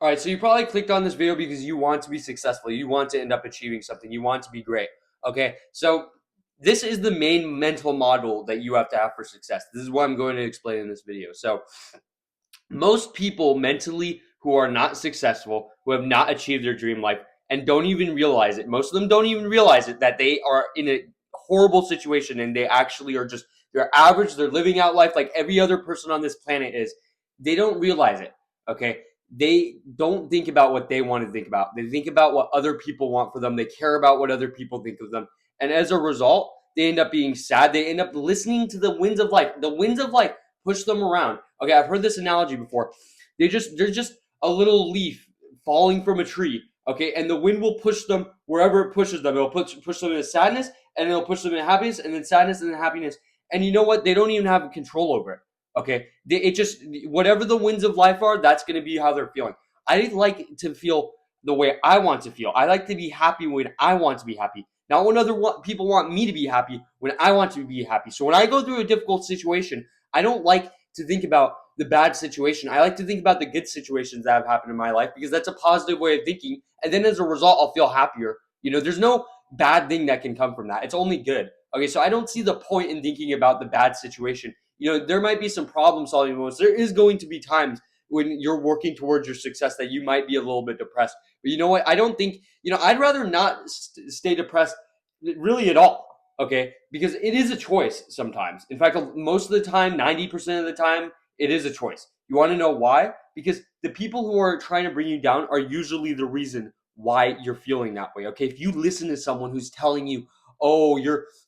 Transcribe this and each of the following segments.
All right, so you probably clicked on this video because you want to be successful. You want to end up achieving something. You want to be great. Okay, so this is the main mental model that you have to have for success. This is what I'm going to explain in this video. So most people mentally who are not successful, who have not achieved their dream life, and don't even realize it. Most of them don't even realize it that they are in a horrible situation and they actually are just they're average. They're living out life like every other person on this planet is. They don't realize it. Okay, they don't think about what they want to think about. They think about what other people want for them. They care about what other people think of them, and as a result, they end up being sad. They end up listening to the winds of life. The winds of life push them around. Okay, I've heard this analogy before. They're just a little leaf falling from a tree. Okay, and the wind will push them wherever it pushes them. It'll push them into sadness, and it'll push them into happiness, and then sadness, and then happiness. And you know what? They don't even have control over it. Okay, it just whatever the winds of life are, that's going to be how they're feeling. I like to feel the way I want to feel. I like to be happy when I want to be happy, not when people want me to be happy. When I want to be happy. So when I go through a difficult situation, I don't like to think about the bad situation. I like to think about the good situations that have happened in my life because that's a positive way of thinking. And then as a result, I'll feel happier. There's no bad thing that can come from that. It's only good. Okay, so I don't see the point in thinking about the bad situation. There might be some problem solving moments. There is going to be times when you're working towards your success that you might be a little bit depressed. But you know what? I don't think, I'd rather not stay depressed really at all. Okay, because it is a choice sometimes. In fact, most of the time, 90% of the time, it is a choice. You want to know why? Because the people who are trying to bring you down are usually the reason why you're feeling that way. Okay, if you listen to someone who's telling you, "Oh,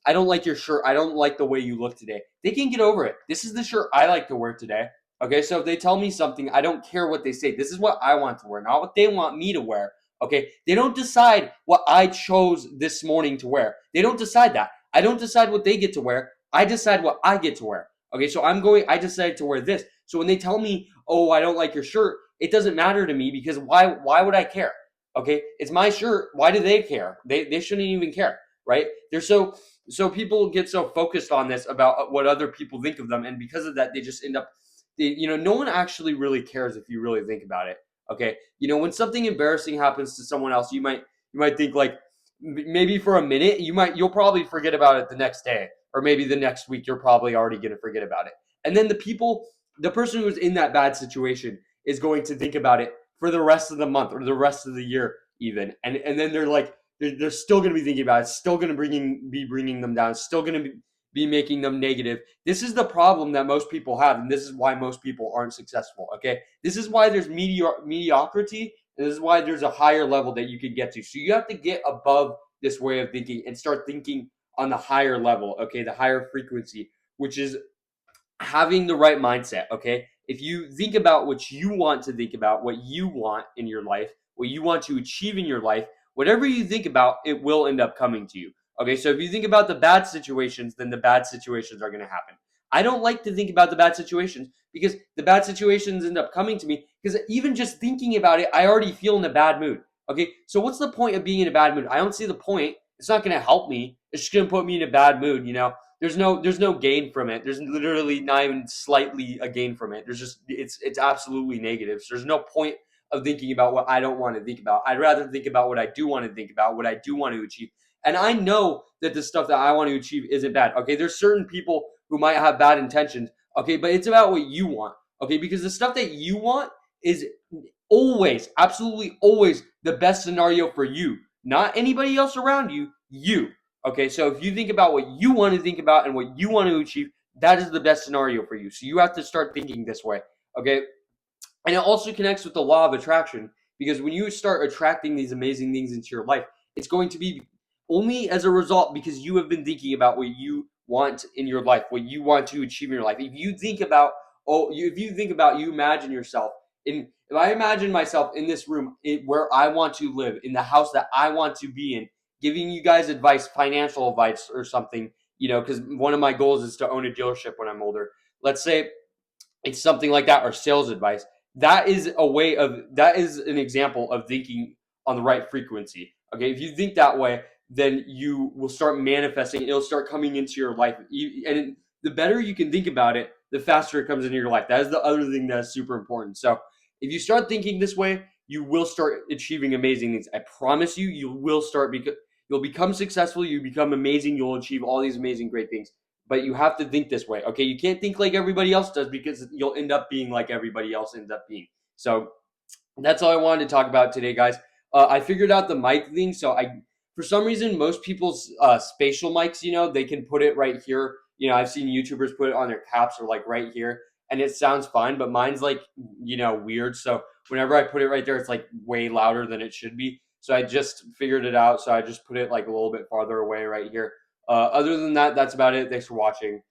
I don't like your shirt. I don't like the way you look today." They can get over it. This is the shirt I like to wear today. Okay, so if they tell me something, I don't care what they say. This is what I want to wear, not what they want me to wear. Okay, they don't decide what I chose this morning to wear. They don't decide that. I don't decide what they get to wear. I decide what I get to wear. Okay, so I decided to wear this. So when they tell me, "Oh, I don't like your shirt," it doesn't matter to me because why would I care? Okay, it's my shirt. Why do they care? They shouldn't even care, right? They're so people get so focused on this about what other people think of them, and because of that, they just end up. No one actually really cares if you really think about it. Okay, when something embarrassing happens to someone else, you might think like maybe for a minute you'll probably forget about it the next day, or maybe the next week you're probably already going to forget about it. And then the person who's in that bad situation is going to think about it for the rest of the month or the rest of the year even, and then they're still going to be thinking about it. It's still going to be bringing them down. It's still going to be making them negative. This is the problem that most people have, and this is why most people aren't successful. Okay, this is why there's mediocrity, and this is why there's a higher level that you can get to. So you have to get above this way of thinking and start thinking on the higher level. Okay, the higher frequency, which is having the right mindset. Okay, if you think about what you want to think about, what you want in your life, what you want to achieve in your life, whatever you think about, it will end up coming to you. Okay, so if you think about the bad situations, then the bad situations are going to happen. I don't like to think about the bad situations because the bad situations end up coming to me because even just thinking about it, I already feel in a bad mood. Okay, so what's the point of being in a bad mood? I don't see the point. It's not going to help me. It's just going to put me in a bad mood. There's no gain from it. There's literally not even slightly a gain from it. It's absolutely negative. So there's no point of thinking about what I don't want to think about. I'd rather think about what I do want to think about, what I do want to achieve. And I know that the stuff that I want to achieve isn't bad. Okay, there's certain people who might have bad intentions. Okay, but it's about what you want. Okay, because the stuff that you want is always, absolutely always the best scenario for you, not anybody else around you. You. Okay, so if you think about what you want to think about and what you want to achieve, that is the best scenario for you. So you have to start thinking this way. Okay, and it also connects with the law of attraction because when you start attracting these amazing things into your life, it's going to be only as a result because you have been thinking about what you want in your life, what you want to achieve in your life. You imagine yourself if I imagine myself in this room where I want to live, in the house that I want to be in, giving you guys advice, financial advice or something, because one of my goals is to own a dealership when I'm older. Let's say it's something like that, or sales advice. That is an example of thinking on the right frequency. Okay, if you think that way, then you will start manifesting. It'll start coming into your life, and the better you can think about it, the faster it comes into your life. That is the other thing that is super important. So if you start thinking this way, you will start achieving amazing things. I promise you, you will start because you'll become successful, you become amazing, you'll achieve all these amazing great things. But you have to think this way, okay? You can't think like everybody else does because you'll end up being like everybody else ends up being. So that's all I wanted to talk about today, guys. I figured out the mic thing. So for some reason, most people's spatial mics, they can put it right here. I've seen YouTubers put it on their caps or like right here, and it sounds fine. But mine's like, weird. So whenever I put it right there, it's like way louder than it should be. So I just figured it out. So I just put it like a little bit farther away right here. Other than that, that's about it. Thanks for watching.